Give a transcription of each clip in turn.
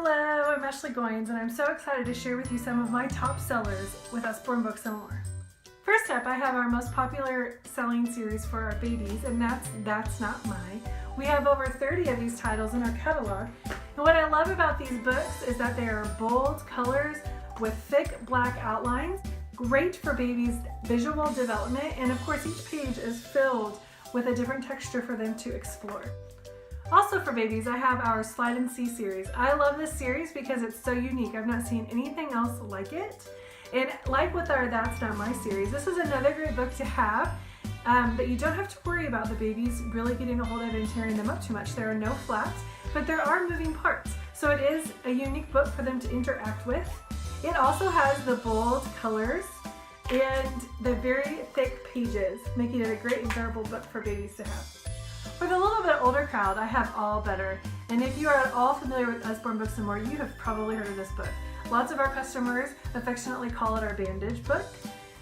Hello, I'm Ashley Goins, and I'm so excited to share with you some of my top sellers with Usborne Books & More. First up, I have our most popular selling series for our babies, and that's Not My. We have over 30 of these titles in our catalog, and what I love about these books is that they are bold colors with thick black outlines, great for babies' visual development, and of course each page is filled with a different texture for them to explore. Also for babies, I have our Slide and See series. I love this series because it's so unique. I've not seen anything else like it. And like with our That's Not My series, this is another great book to have that you don't have to worry about the babies really getting a hold of and tearing them up too much. There are no flaps, but there are moving parts. So it is a unique book for them to interact with. It also has the bold colors and the very thick pages, making it a great and durable book for babies to have. For the little bit older crowd, I have All Better, and if you are at all familiar with Usborne Books & More, you have probably heard of this book. Lots of our customers affectionately call it our bandage book.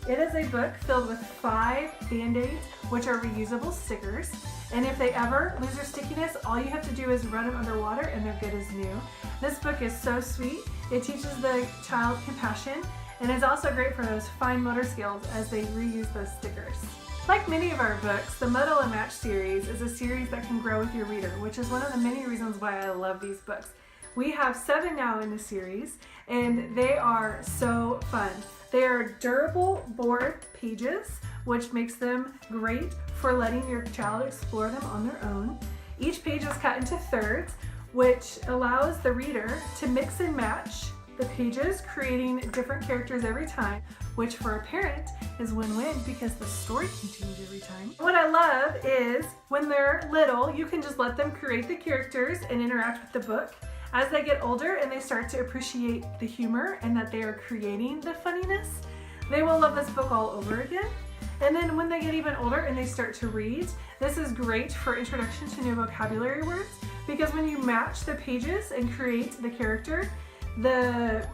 It is a book filled with 5 Band-Aids, which are reusable stickers, and if they ever lose their stickiness, all you have to do is run them underwater and they're good as new. This book is so sweet. It teaches the child compassion, and is also great for those fine motor skills as they reuse those stickers. Like many of our books, the Muddle and Match series is a series that can grow with your reader, which is one of the many reasons why I love these books. We have 7 now in the series, and they are so fun. They are durable board pages, which makes them great for letting your child explore them on their own. Each page is cut into thirds, which allows the reader to mix and match the pages, creating different characters every time, which for a parent is win-win because the story continues every time. What I love is when they're little, you can just let them create the characters and interact with the book. As they get older and they start to appreciate the humor and that they are creating the funniness, they will love this book all over again. And then when they get even older and they start to read, this is great for introduction to new vocabulary words, because when you match the pages and create the character, the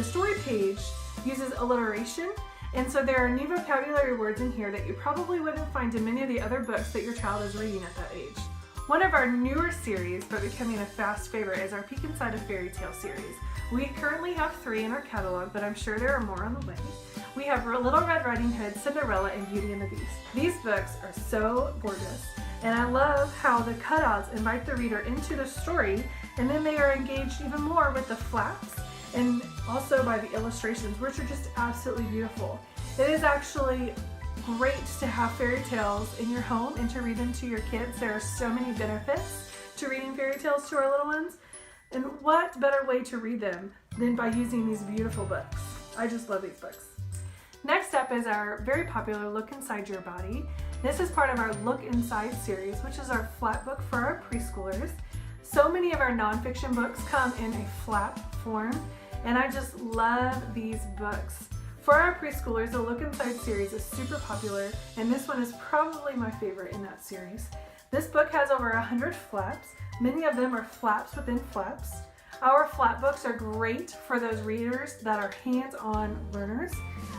story page uses alliteration, and so there are new vocabulary words in here that you probably wouldn't find in many of the other books that your child is reading at that age. One of our newer series, but becoming a fast favorite, is our Peek Inside a Fairy Tale series. We currently have 3 in our catalog, but I'm sure there are more on the way. We have Little Red Riding Hood, Cinderella, and Beauty and the Beast. These books are so gorgeous, and I love how the cutouts invite the reader into the story, and then they are engaged even more with the flaps and also by the illustrations, which are just absolutely beautiful. It is actually great to have fairy tales in your home and to read them to your kids. There are so many benefits to reading fairy tales to our little ones, and what better way to read them than by using these beautiful books. I just love these books. Next up is our very popular Look Inside Your Body. This is part of our Look Inside series, which is our flap book for our preschoolers. So many of our nonfiction books come in a flap form, and I just love these books. For our preschoolers, the Look Inside series is super popular, and this one is probably my favorite in that series. This book has over 100 flaps. Many of them are flaps within flaps. Our flap books are great for those readers that are hands-on learners.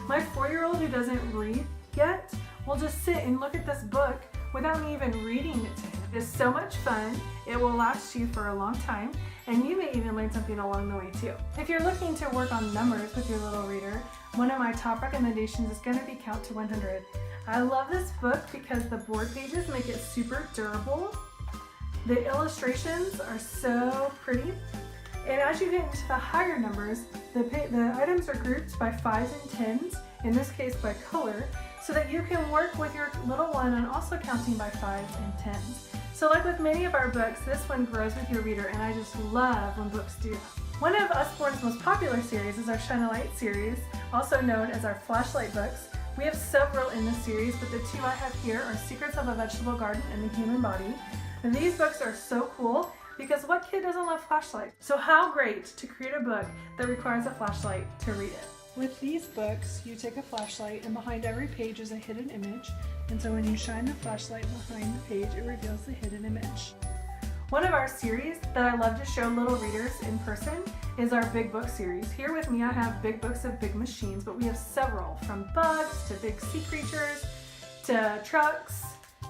My 4-year-old who doesn't read yet will just sit and look at this book without me even reading it to him. It is so much fun. It will last you for a long time, and you may even learn something along the way too. If you're looking to work on numbers with your little reader, one of my top recommendations is going to be Count to 100. I love this book because the board pages make it super durable. The illustrations are so pretty, and as you get into the higher numbers, the items are grouped by 5s and 10s, in this case by color, so that you can work with your little one on also counting by 5s and 10s. So like with many of our books, this one grows with your reader, and I just love when books do that. One of Usborne's most popular series is our Shine a Light series, also known as our flashlight books. We have several in this series, but the 2 I have here are Secrets of a Vegetable Garden and The Human Body. And these books are so cool because what kid doesn't love flashlight? So how great to create a book that requires a flashlight to read it. With these books, you take a flashlight, and behind every page is a hidden image, and so when you shine the flashlight behind the page, it reveals the hidden image. One of our series that I love to show little readers in person is our Big Book series. Here with me I have big books of big machines, but we have several, from bugs to big sea creatures to trucks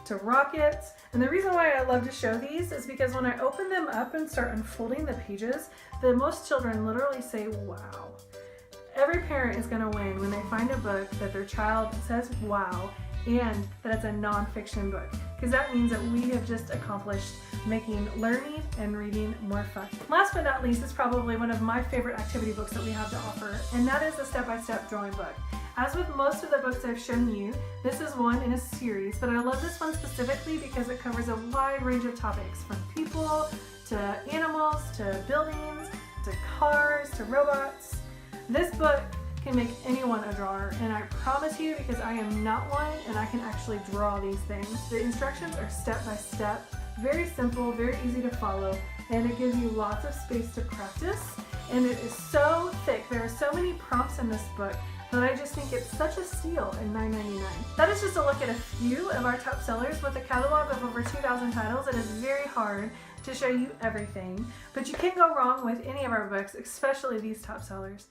to rockets. And the reason why I love to show these is because when I open them up and start unfolding the pages, most children literally say, wow. Every parent is going to win when they find a book that their child says, wow, and that it's a nonfiction book, because that means that we have just accomplished making learning and reading more fun. Last but not least is probably one of my favorite activity books that we have to offer, and that is the step-by-step drawing book. As with most of the books I've shown you, this is one in a series, but I love this one specifically because it covers a wide range of topics, from people to animals to buildings to cars to robots. This book can make anyone a drawer, and I promise you, because I am not one and I can actually draw these things. The instructions are step by step, very simple, very easy to follow, and it gives you lots of space to practice, and it is so thick. There are so many prompts in this book that I just think it's such a steal in $9.99. That is just a look at a few of our top sellers. With a catalog of over 2,000 titles, it is very hard to show you everything, but you can't go wrong with any of our books, especially these top sellers.